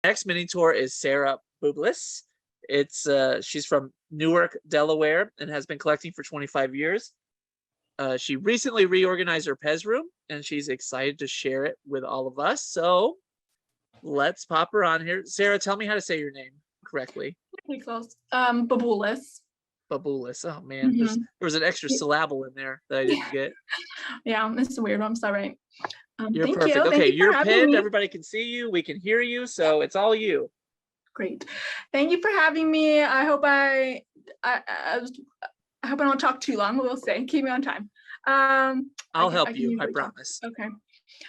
Next mini tour is Sarah Bouboulis. She's from Newark, Delaware, and has been collecting for 25 years. She recently reorganized her PEZ room, and she's excited to share it with all of us. So let's pop her on here. Sarah, tell me how to say your name correctly. Pretty close. Bouboulis. Bouboulis. Oh man, there was an extra syllable in there that I didn't get. Yeah, it's a weird one. I'm sorry. You're thank perfect. you. Okay, thank you you're pinned. Everybody can see you. We can hear you. So it's all you. Great. Thank you for having me. I hope I don't talk too long. We'll say. Keep me on time. I'll help you. I promise. Okay.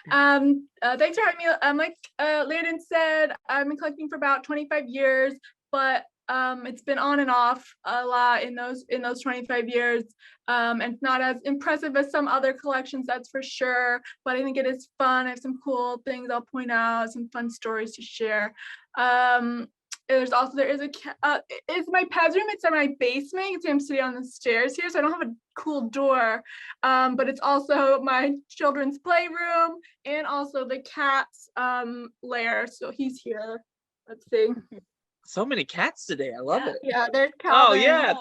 Thanks for having me. Like Landon said, I've been collecting for about 25 years, but it's been on and off a lot in those 25 years, and not as impressive as some other collections, that's for sure, but I think it is fun. I have some cool things I'll point out, some fun stories to share. It's my PEZ room. It's in my basement. You can see I'm sitting on the stairs here, so I don't have a cool door, but it's also my children's playroom and also the cat's lair, so he's here. Let's see. So many cats today. I love it. Yeah, there's Calvin. Oh yeah.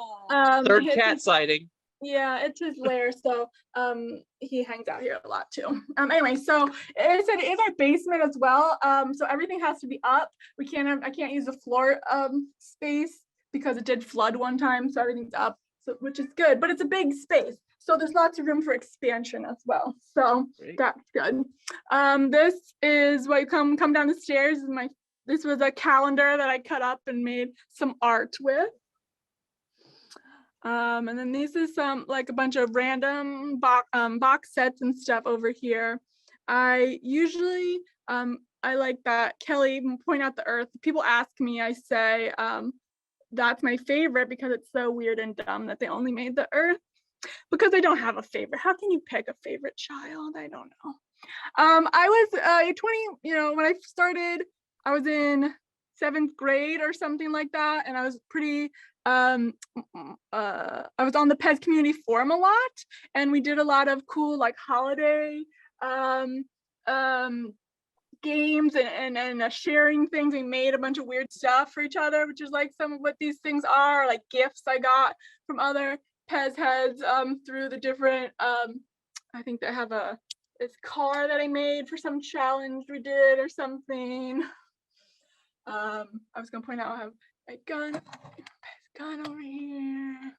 Third cat sighting. Yeah, it's his lair, so he hangs out here a lot too. Anyway, so it said it is our basement as well. So everything has to be up. I can't use the floor space because it did flood one time, so everything's up, so which is good, but it's a big space. So there's lots of room for expansion as well. So great. That's good. This is what you come down the stairs. This was a calendar that I cut up and made some art with. And then this is like a bunch of random box sets and stuff over here. I usually, I like that Kelly Point Out the Earth. People ask me, I say, that's my favorite because it's so weird and dumb that they only made the Earth, because I don't have a favorite. How can you pick a favorite child? I don't know. I was 20, when I started, I was in 7th grade or something like that, and I was pretty I was on the PEZ community forum a lot, and we did a lot of cool like holiday games and sharing things. We made a bunch of weird stuff for each other, which is like some of what these things are, like gifts I got from other PEZ heads through the different I think they have this car that I made for some challenge we did or something. I was gonna point out I have a gun over here.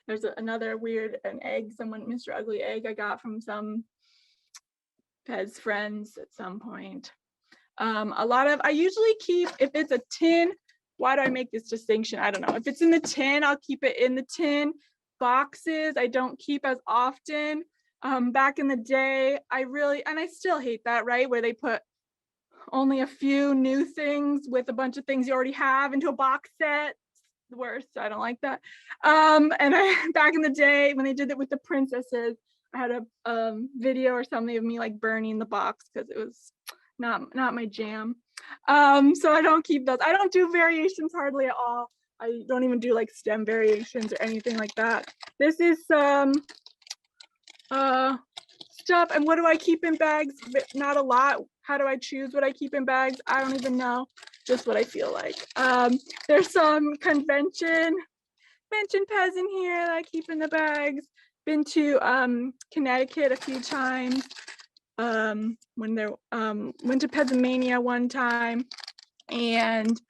There's another weird egg, Mr. Ugly Egg I got from some PEZ friends at some point. I usually keep, if it's a tin, why do I make this distinction? I don't know. If it's in the tin, I'll keep it in the tin. Boxes, I don't keep as often. Back in the day, and I still hate that, right? Where they put only a few new things with a bunch of things you already have into a box set. It's the worst. I don't like that. Back in the day when they did it with the princesses, I had a video or something of me like burning the box because it was not my jam. So I don't keep those. I don't do variations hardly at all. I don't even do like stem variations or anything like that. This is stuff. And what do I keep in bags? Not a lot. How do I choose what I keep in bags? I don't even know. Just what I feel like. There's some convention PEZ in here that I keep in the bags. Been to Connecticut a few times. When there went to Pennsylvania one time, and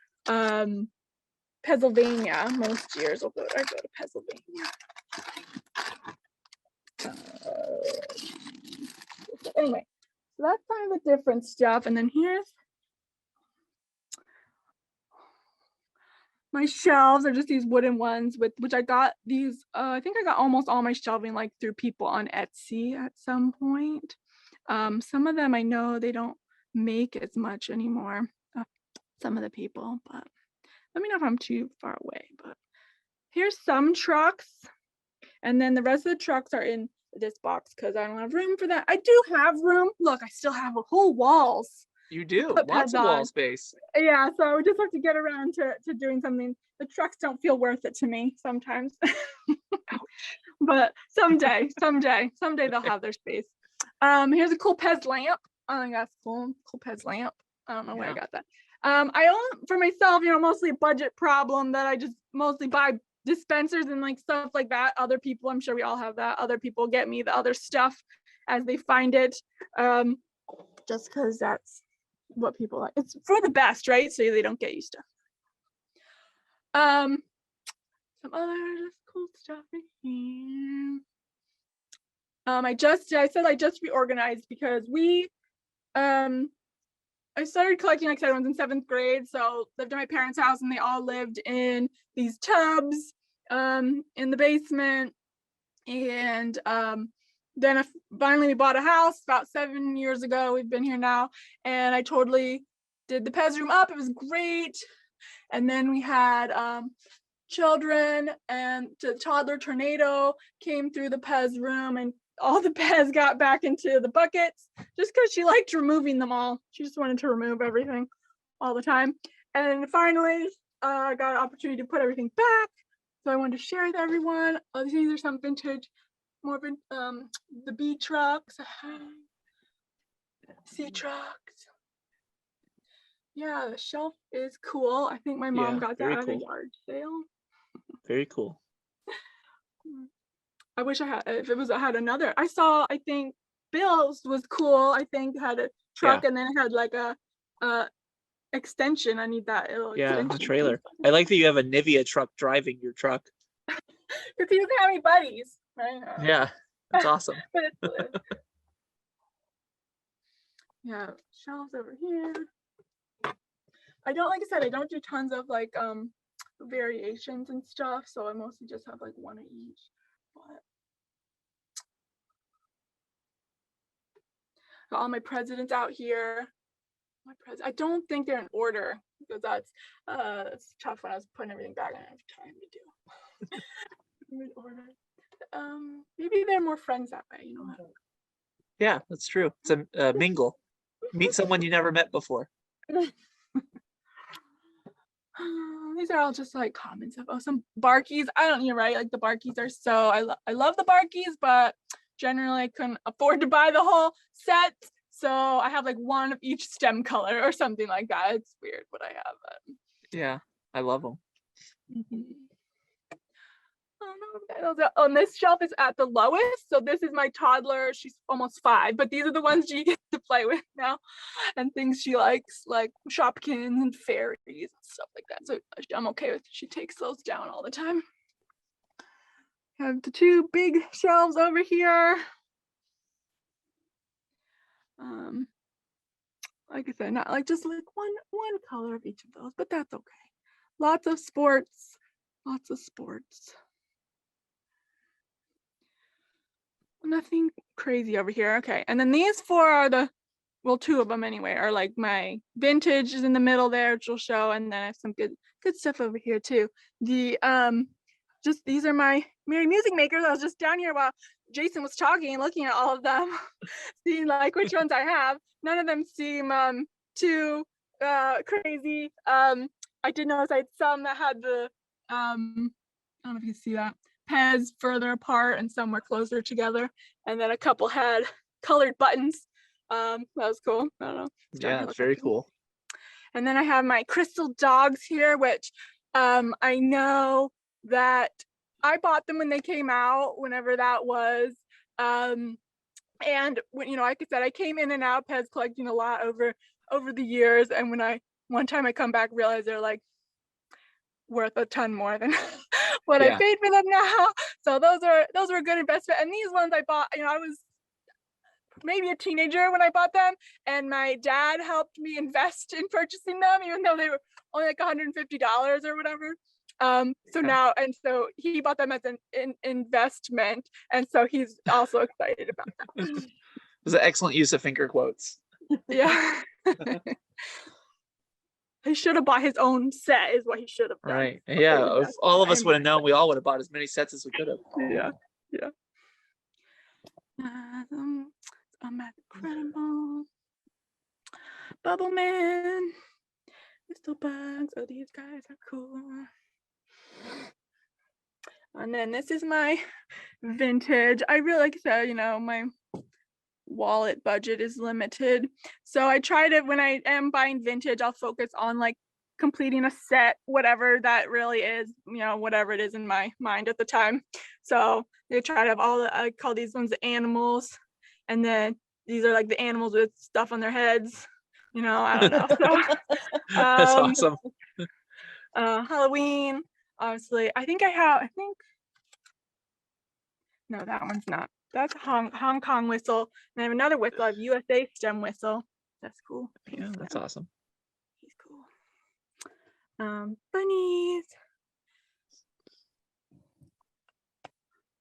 Pennsylvania most years. I go to Pennsylvania. Anyway, so that's kind of the different stuff. And then here's my shelves. Are just these wooden ones with which I got these. I think I got almost all my shelving like through people on Etsy at some point. Some of them I know they don't make as much anymore. Some of the people, but let me know if I'm too far away. But here's some trucks, and then the rest of the trucks are in this box because I don't have room for that. I do have room. Look, I still have a whole walls. You do, lots of wall space. Yeah, so we just have to get around to doing something. The trucks don't feel worth it to me sometimes. But someday they'll have their space. Here's a cool PEZ lamp. I think that's cool. Cool Pez lamp. I don't know where I Yeah. got that. I own for myself, mostly a budget problem that I just mostly buy dispensers and like stuff like that. Other people, I'm sure we all have that. Other people get me the other stuff as they find it. Just because that's what people like. It's for the best, right? So they don't get you stuff. Some other just cool stuff in here. I said I just reorganized because I started collecting, like I said, when I was in 7th grade. So lived at my parents' house and they all lived in these tubs in the basement. And then finally we bought a house about 7 years ago. We've been here now. And I totally did the PEZ room up. It was great. And then we had children, and the toddler tornado came through the PEZ room, and all the PEZ got back into the buckets just because she liked removing them all. She just wanted to remove everything all the time. And finally, I got an opportunity to put everything back. So I wanted to share with everyone. Oh, these are some vintage, more the B trucks, C trucks. Yeah, the shelf is cool. I think my mom got that at a yard sale. Very cool. I wish I had, if it was, I had another. I saw, I think Bill's was cool. I think had a truck and then it had like a extension. I need that. The trailer. I like that you have a Nivea truck driving your truck. Because he doesn't have any buddies, right? Yeah, that's awesome. But it's yeah, shelves over here. I don't, like I said, I don't do tons of like variations and stuff, so I mostly just have like one of each. But got all my presidents out here. I don't think they're in order because that's tough when I was putting everything back. I don't have time to do in order. Maybe they're more friends that way, Yeah, that's true. It's a mingle. Meet someone you never met before. These are all just like common stuff. Oh, some Barkies. You're right. Like the Barkies are so, I love the Barkies, but generally I couldn't afford to buy the whole set. So I have like one of each stem color or something like that. It's weird what I have. Yeah, I love them. Oh no, on this shelf is at the lowest. So this is my toddler. She's almost 5, but these are the ones she gets to play with now, and things she likes, like Shopkins and fairies and stuff like that. So I'm okay with it. She takes those down all the time. Have the 2 big shelves over here. Like I said, not like just like one color of each of those, but that's okay. Lots of sports. Nothing crazy over here. Okay, and then these 4 are 2 of them anyway, are like my vintage is in the middle there, which will show, and then I have some good stuff over here too. The just these are my Merry Music Makers. I was just down here while Jason was talking and looking at all of them, seeing like which ones I have. None of them seem too crazy. I did notice I had some that had the I don't know if you can see that, PEZ further apart and some were closer together, and then a couple had colored buttons. That was cool. I don't know. Yeah, it's very cool. And then I have my crystal dogs here, which I know that I bought them when they came out, whenever that was. And when, like I said, I came in and out PEZ collecting a lot over the years, and when one time I come back, realize they're like worth a ton more than what I paid for them now. So those are a good investment. And these ones I bought, I was maybe a teenager when I bought them, and my dad helped me invest in purchasing them, even though they were only like $150 or whatever. So he bought them as an investment, and so he's also excited about that. It was an excellent use of finger quotes. Yeah. He should have bought his own set, is what he should have done. Right. Yeah. If all of us would have known, we all would have bought as many sets as we could have. Yeah. I'm incredible. Bubble Man. Crystal bugs. Oh, these guys are cool. And then this is my vintage. I really, like I said, my wallet budget is limited. So I try to, when I am buying vintage, I'll focus on like completing a set, whatever that really is, you know, whatever it is in my mind at the time. So they try to have all the, I call these ones the animals, and then these are like the animals with stuff on their heads, you know, I don't know. So That's awesome. Halloween, obviously. I think no, that one's not. That's a Hong Kong whistle. And I have another whistle. I have USA stem whistle. That's cool. Yeah, that's awesome. He's cool. Bunnies.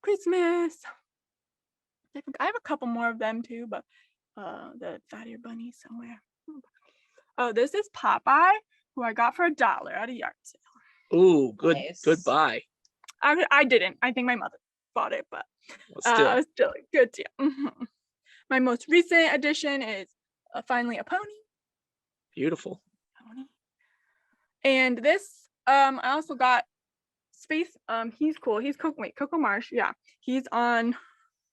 Christmas. I have a couple more of them too, but the fat ear bunnies somewhere. Oh, this is Popeye, who I got for $1 at a yard sale. Ooh, good, Nice. good buy. I didn't. I think my mother bought it, but Well, still, it was still a good deal. My most recent addition is finally a pony. beautiful. And this, I also got Space. He's cool. He's Coco Marsh. Yeah, he's on. Let's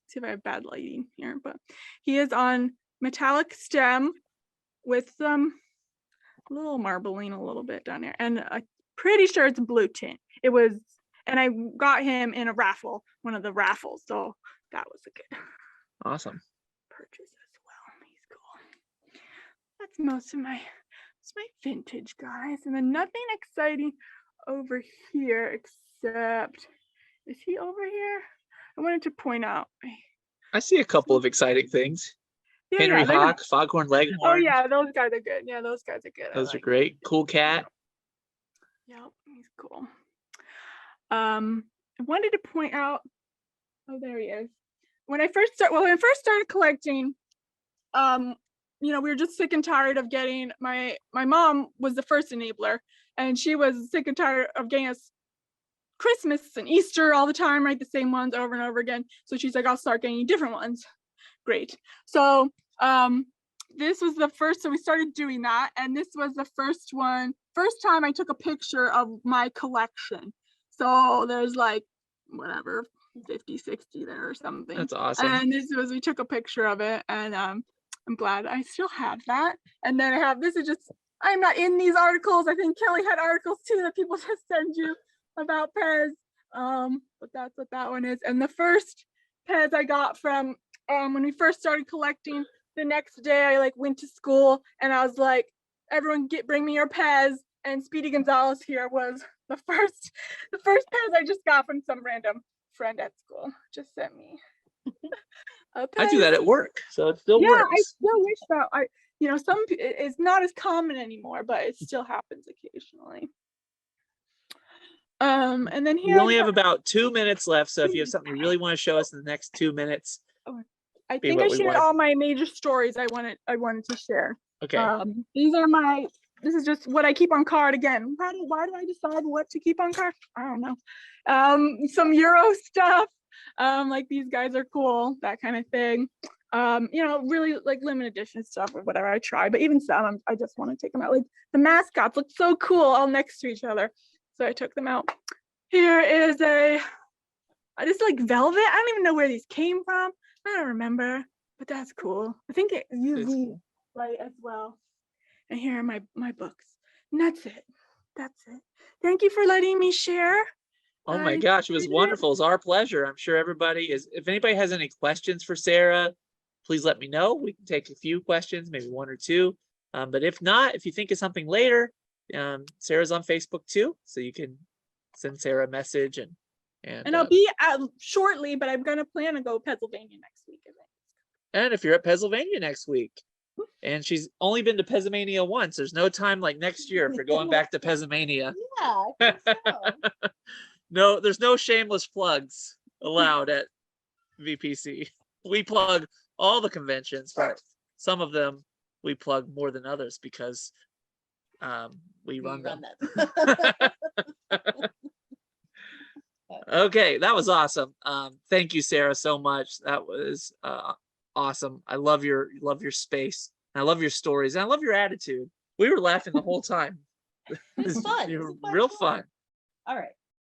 see if I have bad lighting here, but he is on metallic stem with some little marbling a little bit down there, and I'm pretty sure it's blue tint. It was, and I got him in a raffle, one of the raffles, so that was a good Awesome. purchase as well. He's cool. That's most of my, it's my vintage, guys, and then nothing exciting over here except, is he over here? I wanted to point out. I see a couple of exciting things. Yeah, Henry yeah, they're- Hawk, Foghorn Leghorn. Oh yeah, those guys are good. Yeah, those guys are good. I Those are like great. Cool cat. Yep, he's cool. I wanted to point out. Oh, there he is. When I first started collecting, you know, we were just sick and tired of getting my mom was the first enabler, and she was sick and tired of getting us Christmas and Easter all the time, right? The same ones over and over again. So she's like, I'll start getting you different ones. Great. So this was the first, so we started doing that, and this was the first time I took a picture of my collection. So there's like whatever 50, 60 there or something. That's awesome. And we took a picture of it, and I'm glad I still have that. And then I have, this is just, I'm not in these articles. I think Kelly had articles too that people just send you about PEZ. But that's what that one is. And the first PEZ I got from when we first started collecting, the next day I like went to school and I was like, everyone bring me your PEZ. And Speedy Gonzalez here was the first PEZ I just got from some random friend at school. Just sent me. I do that at work, so it still Yeah, works. I still wish that you know, it's not as common anymore, but it still happens occasionally. And then here We only have about 2 minutes left, so if you have something you really want to show us in the next 2 minutes, I be think what I we shared want. all my major stories I wanted to share. okay. These are this is just what I keep on card again. Why do I decide what to keep on card? I don't know. Some Euro stuff. Like these guys are cool, that kind of thing. You know, really like limited edition stuff or whatever I try, but even some I just want to take them out. Like the mascots look so cool all next to each other. So I took them out. Here is this is like velvet. I don't even know where these came from. I don't remember, but that's cool. I think it UV light as well. And here are my books. And that's it. Thank you for letting me share. Oh my I gosh, it was appreciate it. wonderful. It's our pleasure. I'm sure everybody is. If anybody has any questions for Sarah, please let me know. We can take a few questions, maybe one or two. But if not, if you think of something later, Sarah's on Facebook too, so you can send Sarah a message And I'll be shortly, but I'm gonna plan to go Pennsylvania next week. I think. and if you're at Pennsylvania next week, and she's only been to Pennsylvania once, there's no time like next year if you're going back to Pennsylvania. Yeah, I think so. No, there's no shameless plugs allowed at VPC. We plug all the conventions, but some of them we plug more than others because we run them. that. Okay, that was awesome. Thank you, Sarah, so much. That was awesome. I love your space. I love your stories. And I love your attitude. We were laughing the whole time. It's fun. You're It's a fun real time. fun. All right.